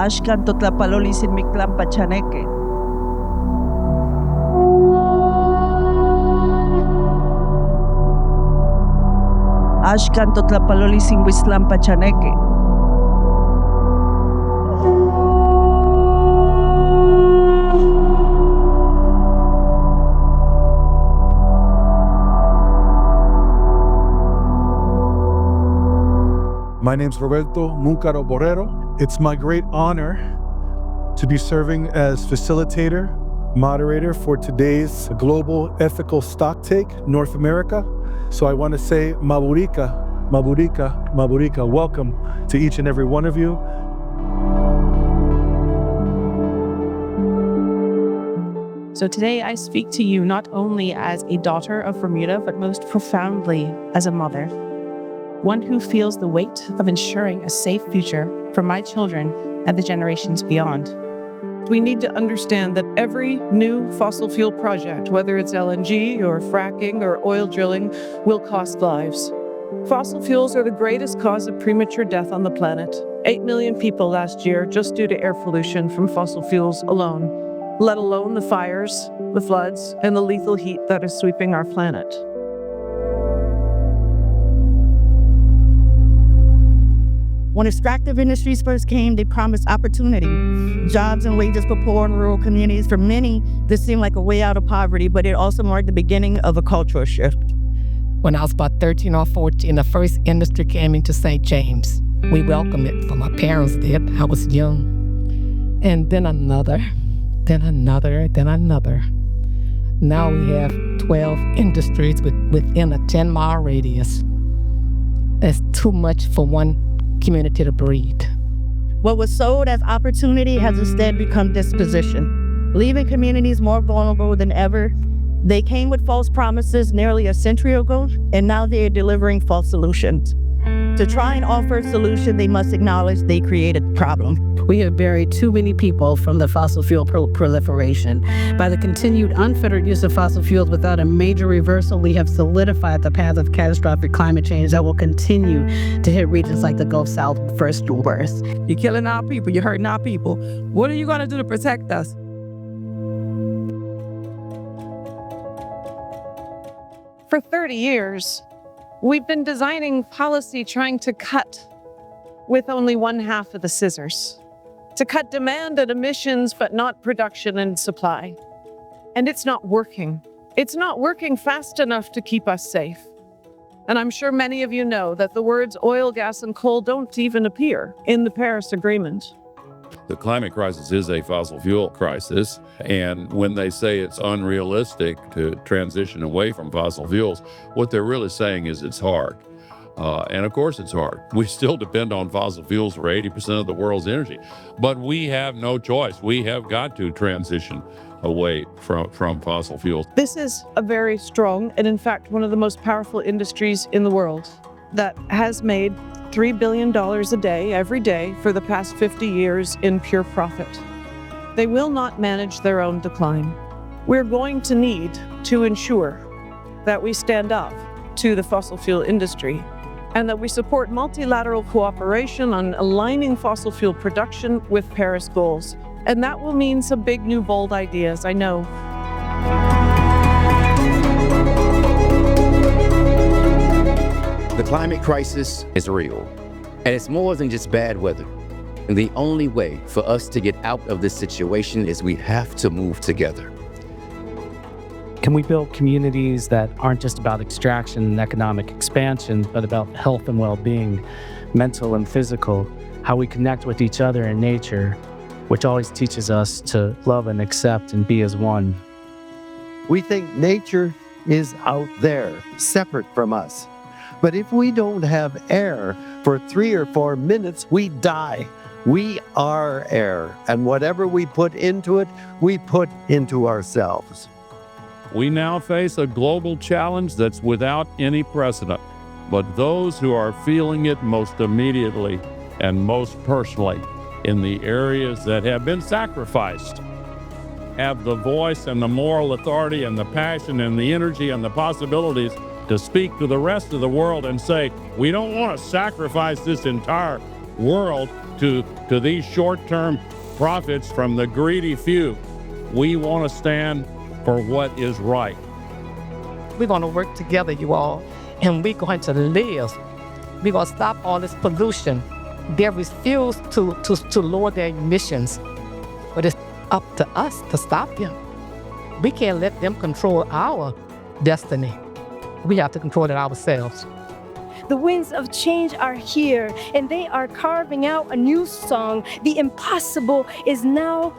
Ashkan totlapaloli sin miklan pachaneque. Ashkan totlapaloli sin wislan pachaneque. My name's Roberto Mukaro Borrero. It's my great honor to be serving as facilitator, moderator for today's Global Ethical Stocktake, North America. So I want to say maburika, maburika, maburika. Welcome to each and every one of you. So today I speak to you not only as a daughter of Bermuda, but most profoundly as a mother. One who feels the weight of ensuring a safe future for my children and the generations beyond. We need to understand that every new fossil fuel project, whether it's LNG or fracking or oil drilling, will cost lives. Fossil fuels are the greatest cause of premature death on the planet. 8 million people last year just due to air pollution from fossil fuels alone, let alone the fires, the floods, and the lethal heat that is sweeping our planet. When extractive industries first came, they promised opportunity, jobs and wages for poor and rural communities. For many, this seemed like a way out of poverty, but it also marked the beginning of a cultural shift. When I was about 13 or 14, the first industry came into St. James. We welcomed it, for my parents did. I was young. And then another, then another, then another. Now we have 12 industries within a 10-mile radius. That's too much for one community to breed. What was sold as opportunity has instead become disposition, leaving communities more vulnerable than ever. They came with false promises nearly a century ago, and now they are delivering false solutions. To try and offer a solution, they must acknowledge they created a problem. We have buried too many people from the fossil fuel proliferation. By the continued unfettered use of fossil fuels without a major reversal, we have solidified the path of catastrophic climate change that will continue to hit regions like the Gulf South first and worst. You're killing our people, you're hurting our people. What are you going to do to protect us? For 30 years, we've been designing policy trying to cut with only one half of the scissors, to cut demand and emissions, but not production and supply. And it's not working. It's not working fast enough to keep us safe. And I'm sure many of you know that the words oil, gas, and coal don't even appear in the Paris Agreement. The climate crisis is a fossil fuel crisis, and when they say it's unrealistic to transition away from fossil fuels, what they're really saying is it's hard. And of course it's hard. We still depend on fossil fuels for 80% of the world's energy, but we have no choice. We have got to transition away from fossil fuels. This is a very strong and in fact one of the most powerful industries in the world that has made $3 billion a day, every day, for the past 50 years in pure profit. They will not manage their own decline. We're going to need to ensure that we stand up to the fossil fuel industry and that we support multilateral cooperation on aligning fossil fuel production with Paris goals. And that will mean some big new bold ideas, I know. The climate crisis is real, and it's more than just bad weather. And the only way for us to get out of this situation is we have to move together. Can we build communities that aren't just about extraction and economic expansion, but about health and well-being, mental and physical, how we connect with each other in nature, which always teaches us to love and accept and be as one? We think nature is out there, separate from us. But if we don't have air for 3 or 4 minutes, we die. We are air, and whatever we put into it, we put into ourselves. We now face a global challenge that's without any precedent, but those who are feeling it most immediately and most personally in the areas that have been sacrificed have the voice and the moral authority and the passion and the energy and the possibilities to speak to the rest of the world and say, we don't want to sacrifice this entire world to these short-term profits from the greedy few. We want to stand for what is right. We're going to work together, you all, and we're going to live. We're going to stop all this pollution. They refuse to lower their emissions, but it's up to us to stop them. We can't let them control our destiny. We have to control it ourselves. The winds of change are here, and they are carving out a new song. The impossible is now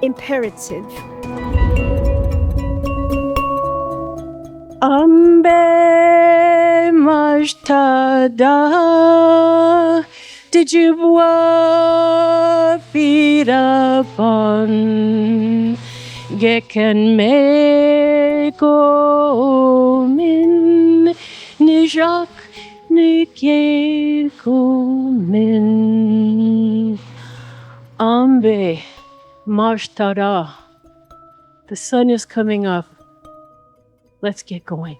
imperative. Ambe majtada dijibwa pirapon geken meko min nijak Nikekumin Ambe Mashtara. The sun is coming up. Let's get going.